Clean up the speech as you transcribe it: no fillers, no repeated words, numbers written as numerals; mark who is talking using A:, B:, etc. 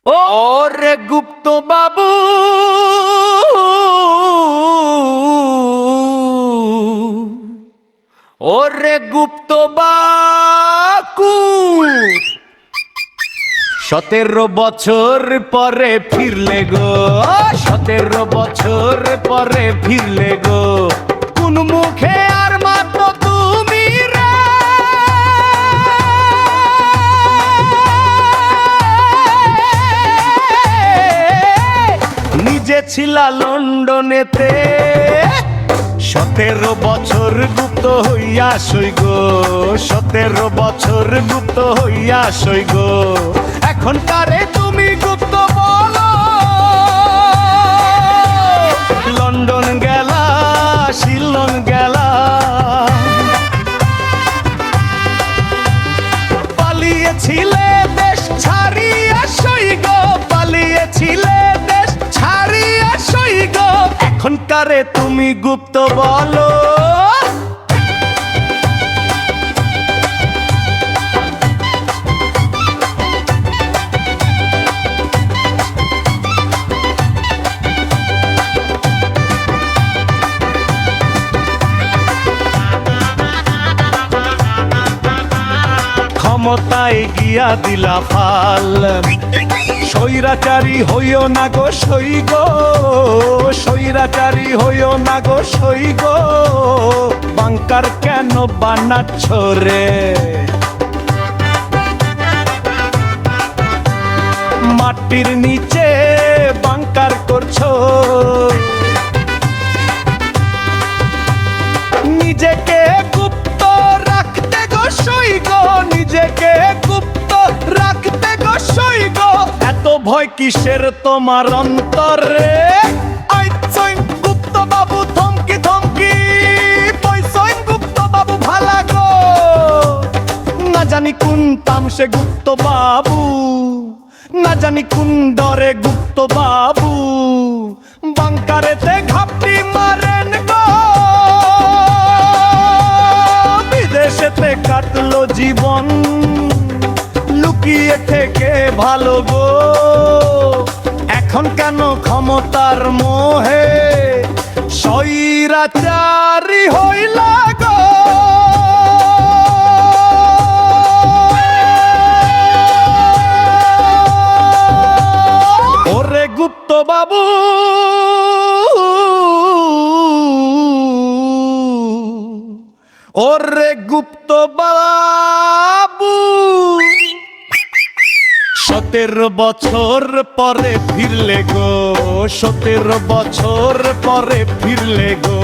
A: ওরে গুপ্ত বাবু, ওরে গুপ্ত বাবু, 17 বছর পরে ফিরলে গো, 17 বছর পরে ফিরলে গো, কোন মুখে আর মাত্র তুমি রে? নিজে ছিলা লন্ডনেতে, 17 বছর গুপ্ত হইয়া সই গো, 17 বছর গুপ্ত হইয়া সই গো। এখন কারে তুমি গুপ্ত বলো? লন্ডন গেলা, শিলং গেলা, পালিয়েছিলে দেশ ছাড়িয়া সই গো, পালিয়েছিলে দেশ ছাড়িয়া সই গো। এখন কারে তুমি গুপ্ত বলো? ক্ষমতায় গিয়া দিলা ফাল, স্বৈরাচারী হইও না গো সই গো, স্বৈরাচারী হইও না গো সই গো। বাংকার কেন বানাচ্ছ রে? মাটির নিচে বাংকার করছো, নিজেকে গুপ্ত রাখতে গো সই গো, নিজেকে গুপ্ত রাখতে গো সই গো। এত ভয় কিসের তোমার অন্তরে? আইছইন গুপ্ত বাবু থমকি থমকি, পয়সইন গুপ্ত বাবু ভালা গো। না জানি কোন তামসে গুপ্ত বাবু, না জানি কোন ডরে গুপ্ত বাবু, বাংকারেতে ঘাপটি মারেন গো। বিদেশেতে কাটলো জীবন, লুকিয়ে থেকে ভালো গো। এখন কেন ক্ষমতার মোহে স্বৈরাচারী হইলা গো? ওরে গুপ্ত বাবু, ওরে গুপ্ত বাবু, 17 বছর পরে ফিরলে গো, 17 বছর পরে ফিরলে গো।